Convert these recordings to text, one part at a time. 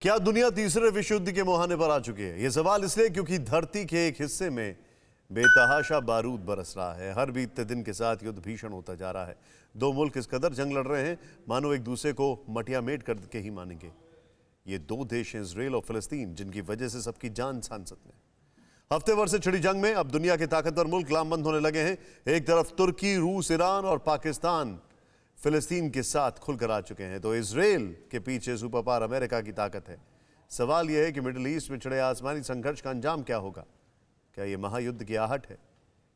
क्या दुनिया तीसरे विश्व युद्ध के मुहाने पर आ चुकी है? यह सवाल इसलिए क्योंकि धरती के एक हिस्से में बेतहाशा बारूद बरस रहा है। हर बीतते दिन के साथ युद्ध भीषण होता जा रहा है। दो मुल्क इस कदर जंग लड़ रहे हैं मानो एक दूसरे को मटियामेट करके ही मानेंगे। ये दो देश हैं, इजराइल और फिलिस्तीन, जिनकी वजह से सबकी जान सांसत में। हफ्ते भर से छिड़ी जंग में अब दुनिया के ताकतवर मुल्क लामबंद होने लगे हैं। एक तरफ तुर्की, रूस, ईरान और पाकिस्तान फिलिस्तीन के साथ खुलकर आ चुके हैं, तो इजराइल के पीछे सुपर पावर अमेरिका की ताकत है। सवाल यह है कि मिडिल ईस्ट में छिड़े आसमानी संघर्ष का अंजाम क्या होगा? क्या यह महायुद्ध की आहट है?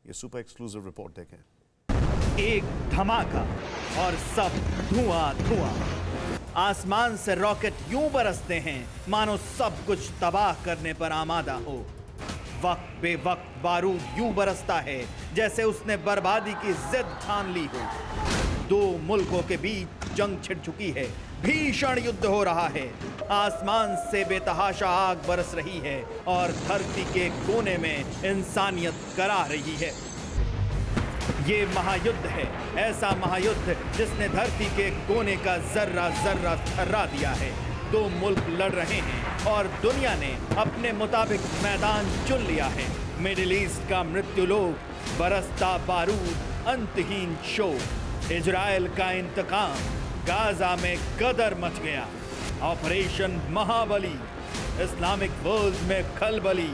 यह सुपर एक्सक्लूसिव रिपोर्ट देखें। एक धमाका और सब धुआं धुआं। आसमान से रॉकेट यूं बरसते हैं मानो सब कुछ तबाह करने पर आमादा हो। वक्त बेवक्त बारूद यूं बरसता है जैसे उसने बर्बादी की जिद ठान ली हो। दो मुल्कों के बीच जंग छिड़ चुकी है, भीषण युद्ध हो रहा है। आसमान से बेतहाशा आग बरस रही है और धरती के कोने में इंसानियत करा रही है। ये महायुद्ध है, ऐसा महायुद्ध जिसने धरती के कोने का जर्रा जर्रा थर्रा दिया है। दो मुल्क लड़ रहे हैं और दुनिया ने अपने मुताबिक मैदान चुन लिया है। मिडिल ईस्ट का मृत्युलोक, बरसता बारूद, अंतहीन शोक। इजराइल का इंतकाम, गाजा में गदर मच गया। ऑपरेशन महाबली, इस्लामिक वर्ल्ड में खलबली।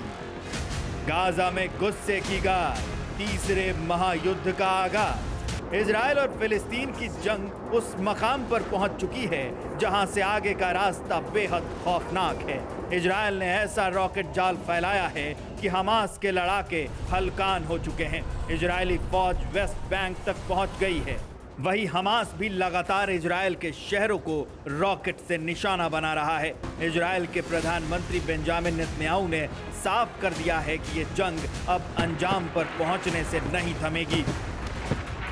गाजा में गुस्से की गाज, तीसरे महायुद्ध का आगाज। इजराइल और फिलिस्तीन की जंग उस मकाम पर पहुंच चुकी है जहां से आगे का रास्ता बेहद खौफनाक है। इजराइल ने ऐसा रॉकेट जाल फैलाया है कि हमास के लड़ाके हलकान हो चुके हैं। इजरायली फौज वेस्ट बैंक तक पहुंच गई है। वही हमास भी लगातार इजराइल के शहरों को रॉकेट से निशाना बना रहा है। इजराइल के प्रधानमंत्री बेंजामिन नेतन्याहू ने साफ कर दिया है कि ये जंग अब अंजाम पर पहुंचने से नहीं थमेगी।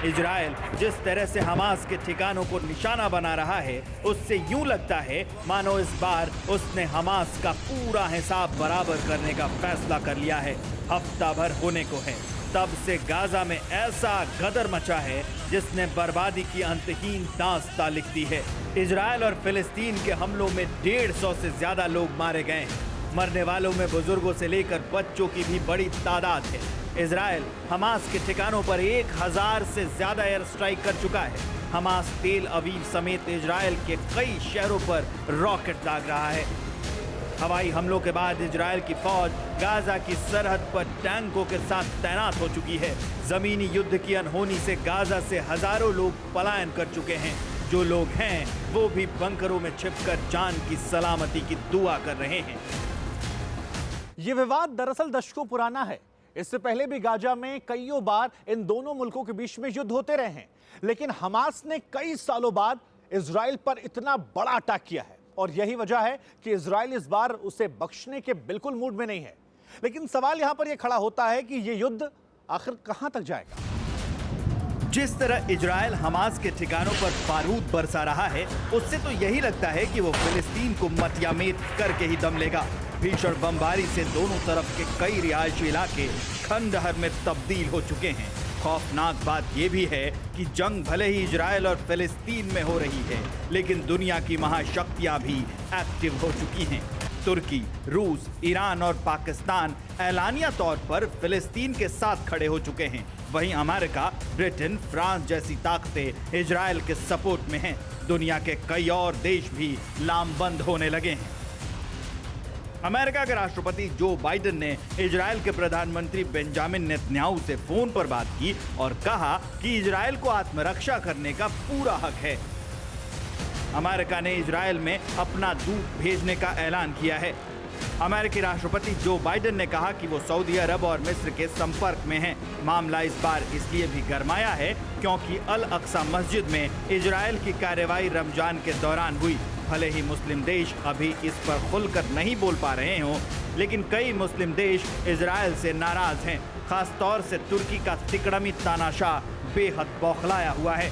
इजराइल जिस तरह से हमास के ठिकानों को निशाना बना रहा है, उससे यूं लगता है मानो इस बार उसने हमास का पूरा हिसाब बराबर करने का फैसला कर लिया है। हफ्ता भर होने को है तब से गाजा में ऐसा गदर मचा है जिसने बर्बादी की अंतहीन दास्तां लिख दी है। इजराइल और फिलिस्तीन के हमलों में 150 से ज्यादा लोग मारे गए हैं। मरने वालों में बुजुर्गों से लेकर बच्चों की भी बड़ी तादाद है। इजराइल हमास के ठिकानों पर 1000 से ज्यादा एयर स्ट्राइक कर चुका है। हमास तेल अवीव समेत इजराइल के कई शहरों पर रॉकेट दाग रहा है। हवाई हमलों के बाद इजराइल की फौज गाजा की सरहद पर टैंकों के साथ तैनात हो चुकी है। जमीनी युद्ध की अनहोनी से गाजा से हजारों लोग पलायन कर चुके हैं। जो लोग हैं वो भी बंकरों में छिपकर जान की सलामती की दुआ कर रहे हैं। ये विवाद दरअसल दशकों पुराना है। इससे पहले भी गाजा में कईयों बार इन दोनों मुल्कों के बीच में युद्ध होते रहे हैं, लेकिन हमास ने कई सालों बाद इजराइल पर इतना बड़ा अटैक किया है और यही वजह है कि इजराइल इस बार उसे बख्शने के बिल्कुल मूड में नहीं है। लेकिन सवाल यहां पर यह खड़ा होता है कि यह युद्ध आखिर कहां तक जाएगा? जिस तरह इजराइल हमास के ठिकानों पर बारूद बरसा रहा है, उससे तो यही लगता है कि वो फिलिस्तीन को मतियामेत करके ही दम लेगा। भीषण बमबारी से दोनों तरफ के कई रिहायशी इलाके खंडहर में तब्दील हो चुके हैं। खौफनाक बात यह भी है कि जंग भले ही इजराइल और फिलिस्तीन में हो रही है, लेकिन दुनिया की महाशक्तियां भी एक्टिव हो चुकी हैं। तुर्की, रूस, ईरान और पाकिस्तान ऐलानिया तौर पर फिलिस्तीन के साथ खड़े हो चुके हैं। वहीं अमेरिका, ब्रिटेन, फ्रांस जैसी ताकतें इजराइल के सपोर्ट में हैं। दुनिया के कई और देश भी लामबंद होने लगे हैं। अमेरिका के राष्ट्रपति जो बाइडेन ने इजराइल के प्रधानमंत्री बेंजामिन नेतन्याहू से फोन पर बात की और कहा कि इजराइल को आत्मरक्षा करने का पूरा हक है। अमेरिका ने इजराइल में अपना दूत भेजने का ऐलान किया है। अमेरिकी राष्ट्रपति जो बाइडेन ने कहा कि वो सऊदी अरब और मिस्र के संपर्क में हैं। मामला इस बार इसलिए भी गरमाया है क्योंकि अल अक्सा मस्जिद में इजराइल की कार्रवाई रमजान के दौरान हुई। भले ही मुस्लिम देश अभी इस पर खुलकर नहीं बोल पा रहे हों, लेकिन कई मुस्लिम देश इजराइल से नाराज हैं। खासतौर से तुर्की का तिकड़मी तानाशाह बेहद बौखलाया हुआ है।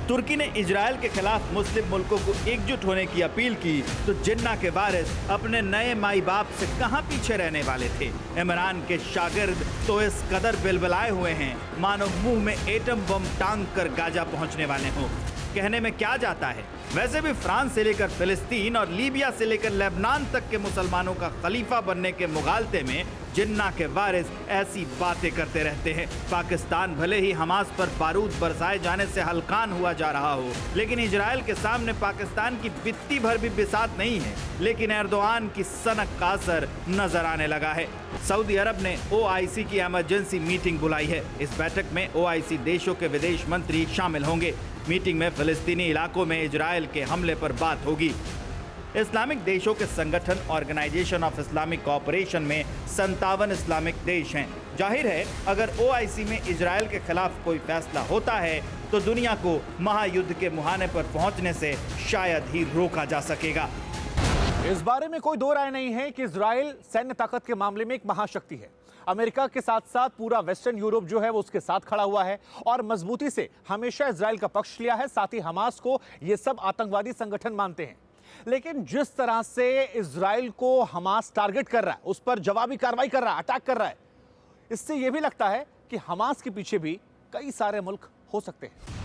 तुर्की ने इजराइल के खिलाफ मुस्लिम मुल्कों को एकजुट होने की अपील की तो जिन्ना के वारिस अपने नए माई बाप से कहां पीछे रहने वाले थे। इमरान के शागिर्द तो इस कदर बिलबिलाए हुए हैं मानो मुंह में एटम बम टांग कर गाजा पहुंचने वाले हों। कहने में क्या जाता है। वैसे भी फ्रांस से लेकर फिलिस्तीन और लीबिया से लेकर लेबनान तक के मुसलमानों का खलीफा बनने के मुगालते में जिन्ना के वारिस ऐसी बातें करते रहते हैं। पाकिस्तान भले ही हमास पर बारूद बरसाए जाने से हलकान हुआ जा रहा हो, लेकिन इजराइल के सामने पाकिस्तान की बित्ती भर भी बिसात नहीं है। लेकिन एर्दोआन की सनक का असर नजर आने लगा है। सऊदी अरब ने OIC की इमरजेंसी मीटिंग बुलाई है। इस बैठक में OIC देशों के विदेश मंत्री शामिल होंगे। मीटिंग में फिलिस्तीनी इलाकों में इजराइल के हमले पर बात होगी। इस्लामिक देशों के संगठन ऑर्गेनाइजेशन ऑफ इस्लामिक कोऑपरेशन में 57 इस्लामिक देश हैं। जाहिर है अगर OIC में इजराइल के खिलाफ कोई फैसला होता है तो दुनिया को महायुद्ध के मुहाने पर पहुंचने से शायद ही रोका जा सकेगा। इस बारे में कोई दो राय नहीं है कि इजराइल सैन्य ताकत के मामले में एक महाशक्ति है। अमेरिका के साथ साथ पूरा वेस्टर्न यूरोप जो है वो उसके साथ खड़ा हुआ है और मजबूती से हमेशा इजराइल का पक्ष लिया है। साथ ही हमास को ये सब आतंकवादी संगठन मानते हैं। लेकिन जिस तरह से इजराइल को हमास टारगेट कर रहा है, उस पर जवाबी कार्रवाई कर रहा है, अटैक कर रहा है, इससे यह भी लगता है कि हमास के पीछे भी कई सारे मुल्क हो सकते हैं।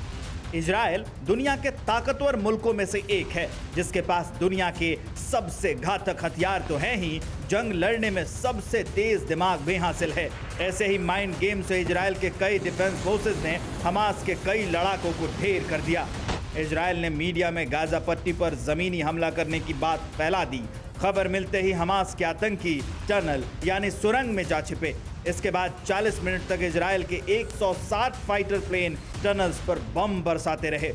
इजराइल दुनिया के ताकतवर मुल्कों में से एक है, जिसके पास दुनिया के सबसे घातक हथियार तो हैं ही, जंग लड़ने में सबसे तेज दिमाग भी हासिल है। ऐसे ही माइंड गेम से इजराइल के कई डिफेंस फोर्सेस ने हमास के कई लड़ाकों को ढेर कर दिया। इजराइल ने मीडिया में गाजा पट्टी पर जमीनी हमला करने की बात फैला दी। खबर मिलते ही हमास के आतंकी टनल यानी सुरंग में जा छिपे। इसके बाद 40 मिनट तक इजराइल के 160 फाइटर प्लेन टनल्स पर बम बरसाते रहे।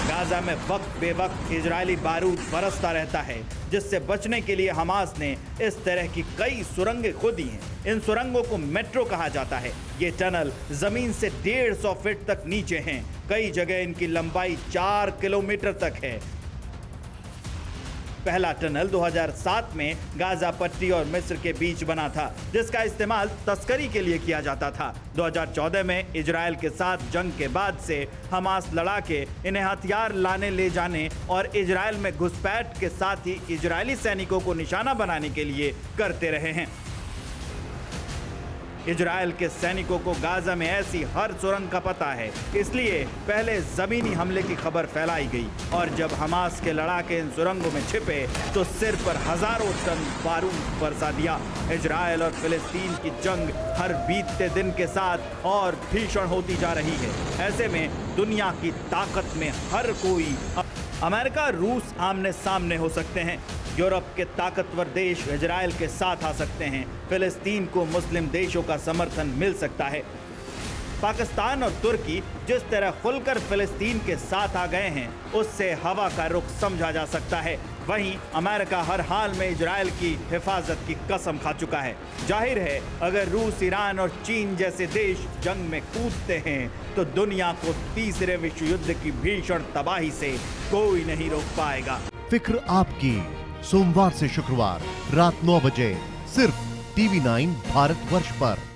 गाजा में वक्त बेवक्त इजरायली बारूद बरसता रहता है, जिससे बचने के लिए हमास ने इस तरह की कई सुरंगें खोदी हैं। इन सुरंगों को मेट्रो कहा जाता है। ये टनल जमीन से 150 फीट तक नीचे हैं। कई जगह इनकी लंबाई 4 किलोमीटर तक है। पहला टनल 2007 में गाजा पट्टी और मिस्र के बीच बना था, जिसका इस्तेमाल तस्करी के लिए किया जाता था। 2014 में इजराइल के साथ जंग के बाद से हमास लड़ाके इन्हें हथियार लाने ले जाने और इजराइल में घुसपैठ के साथ ही इजरायली सैनिकों को निशाना बनाने के लिए करते रहे हैं। इजराइल के सैनिकों को गाजा में ऐसी हर सुरंग का पता है, इसलिए पहले जमीनी हमले की खबर फैलाई गई और जब हमास के लड़ाके इन सुरंगों में छिपे तो सिर पर हजारों टन बारूद बरसा दिया। इजराइल और फिलिस्तीन की जंग हर बीतते दिन के साथ और भीषण होती जा रही है। ऐसे में दुनिया की ताकत में हर कोई, अमेरिका रूस आमने सामने हो सकते हैं, यूरोप के ताकतवर देश इजराइल के साथ आ सकते हैं, फिलिस्तीन को मुस्लिम देशों का समर्थन मिल सकता है। पाकिस्तान और तुर्की जिस तरह खुलकर फिलिस्तीन के साथ आ गए हैं, उससे हवा का रुख समझा जा सकता है। वहीं अमेरिका हर हाल में इजराइल की हिफाजत की कसम खा चुका है। जाहिर है अगर रूस, ईरान और चीन जैसे देश जंग में कूदते हैं तो दुनिया को तीसरे विश्व युद्ध की भीषण तबाही से कोई नहीं रोक पाएगा। फिक्र आपकी, सोमवार से शुक्रवार रात 9 बजे सिर्फ TV9 भारतवर्ष पर।